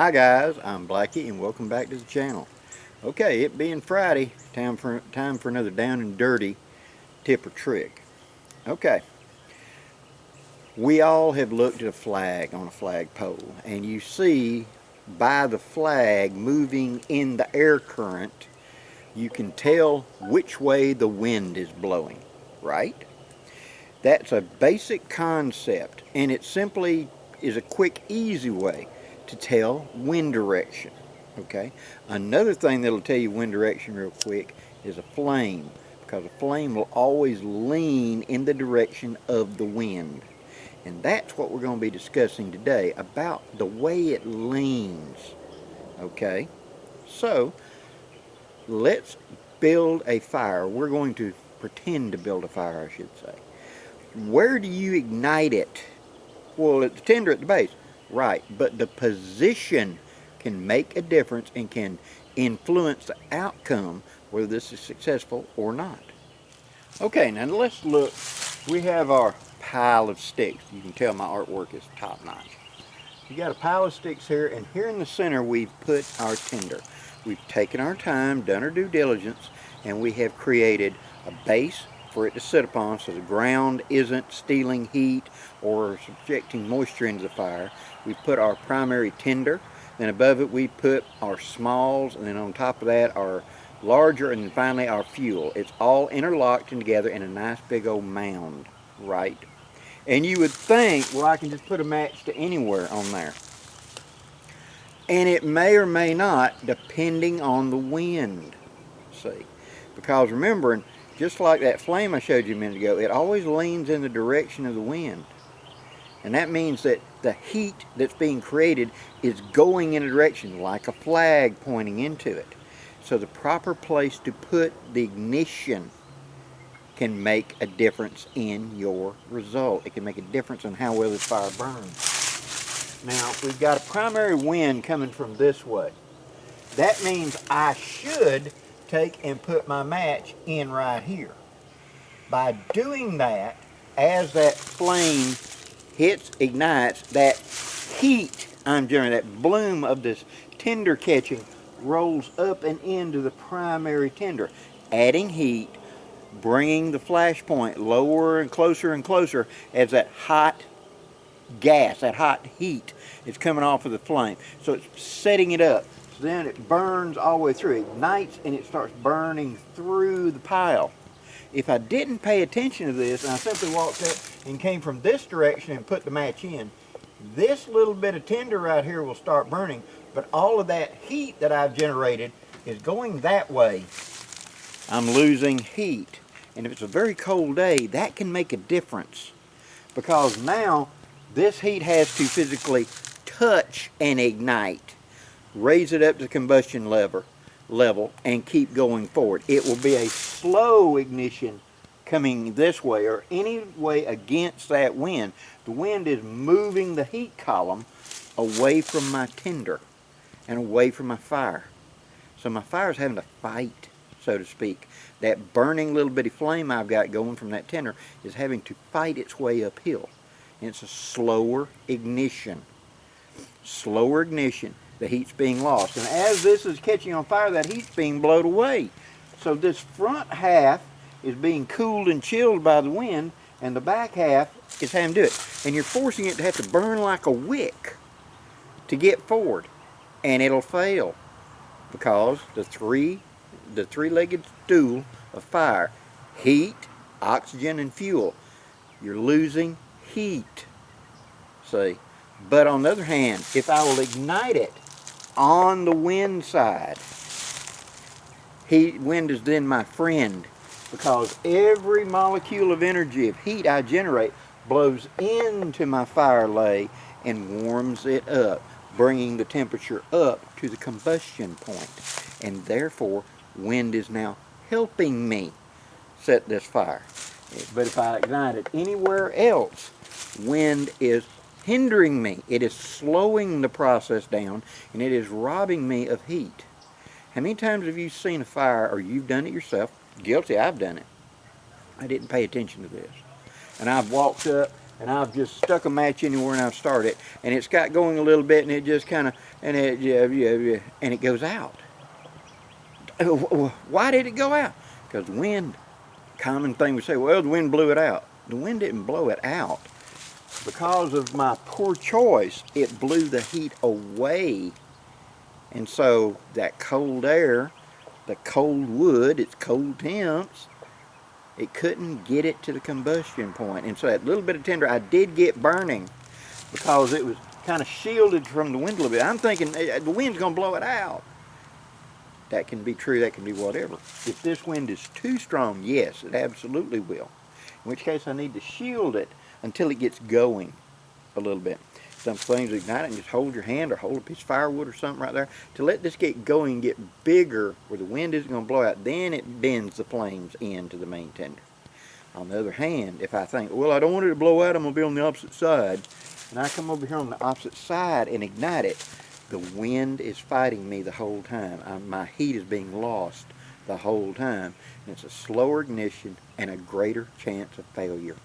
Hi guys, I'm Blackie and welcome back to the channel. Okay, it being Friday, time for another down and dirty tip or trick. Okay, we all have looked at a flag on a flagpole, and you see by the flag moving in the air current, you can tell which way the wind is blowing, right? That's a basic concept, and it simply is a quick, easy way to tell wind direction. Okay, another thing that'll tell you wind direction real quick is a flame, because a flame will always lean in the direction of the wind, and that's what we're going to be discussing today, about the way it leans. Okay, so let's build a fire. We're going to pretend to build a fire, I should say. Where do you ignite it? Well, at the tinder at the base. Right, but the position can make a difference and can influence the outcome, whether this is successful or not. Okay, now let's look. We have our pile of sticks. You can tell my artwork is top notch. You got a pile of sticks here, and here in the center we've put our tinder. We've taken our time, done our due diligence, and we have created a base for it to sit upon so the ground isn't stealing heat or subjecting moisture into the fire. We put our primary tinder, then above it we put our smalls, and then on top of that our larger, and then finally our fuel. It's all interlocked and together in a nice big old mound, right? And you would think, well, I can just put a match to anywhere on there. And it may or may not, depending on the wind, see? Because remembering, just like that flame I showed you a minute ago, it always leans in the direction of the wind. And that means that the heat that's being created is going in a direction, like a flag pointing into it. So the proper place to put the ignition can make a difference in your result. It can make a difference in how well this fire burns. Now, we've got a primary wind coming from this way. That means I should take and put my match in right here. By doing that, as that flame ignites, that heat I'm generating, that bloom of this tinder catching, rolls up and into the primary tinder, adding heat, bringing the flash point lower and closer as that hot gas, that hot heat is coming off of the flame. So it's setting it up. So then it burns all the way through. It ignites and it starts burning through the pile. If I didn't pay attention to this and I simply walked up and came from this direction and put the match in, this little bit of tinder right here will start burning, but all of that heat that I've generated is going that way. I'm losing heat. And if it's a very cold day, that can make a difference, because now this heat has to physically touch and ignite, raise it up to the combustion level, and keep going forward. It will be a slow ignition coming this way or any way against that wind. The wind is moving the heat column away from my tinder and away from my fire. So my fire is having to fight, so to speak. That burning little bitty flame I've got going from that tinder is having to fight its way uphill. And it's a slower ignition. Slower ignition. The heat's being lost. And as this is catching on fire, that heat's being blown away. So this front half is being cooled and chilled by the wind, and the back half is having to do it. And you're forcing it to have to burn like a wick to get forward. And it'll fail, because the three-legged stool of fire, heat, oxygen, and fuel, you're losing heat. See? But on the other hand, if I will ignite it on the wind side, wind is then my friend, because every molecule of energy, of heat I generate, blows into my fire lay and warms it up, bringing the temperature up to the combustion point. And therefore, wind is now helping me set this fire. But if I ignite it anywhere else, wind is hindering me. It is slowing the process down, and it is robbing me of heat. How many times have you seen a fire, or you've done it yourself? Guilty, I've done it. I didn't pay attention to this. And I've walked up and I've just stuck a match anywhere and I've started, and it's got going a little bit, and it just kind of, and it goes out. Why did it go out? Because the wind. Common thing we say, well, the wind blew it out. The wind didn't blow it out. Because of my poor choice, it blew the heat away. And so that cold air, the cold wood, it's cold temps, it couldn't get it to the combustion point. And so that little bit of tinder I did get burning because it was kind of shielded from the wind a little bit. I'm thinking the wind's going to blow it out. That can be true, that can be whatever. If this wind is too strong, yes, it absolutely will. In which case I need to shield it until it gets going a little bit. Some things ignite it and just hold your hand or hold a piece of firewood or something right there to let this get going and get bigger where the wind isn't going to blow out. Then it bends the flames into the main tinder. On the other hand, if I think, well, I don't want it to blow out, I'm going to be on the opposite side, and I come over here on the opposite side and ignite it, the wind is fighting me the whole time. My heat is being lost the whole time. And it's a slower ignition and a greater chance of failure.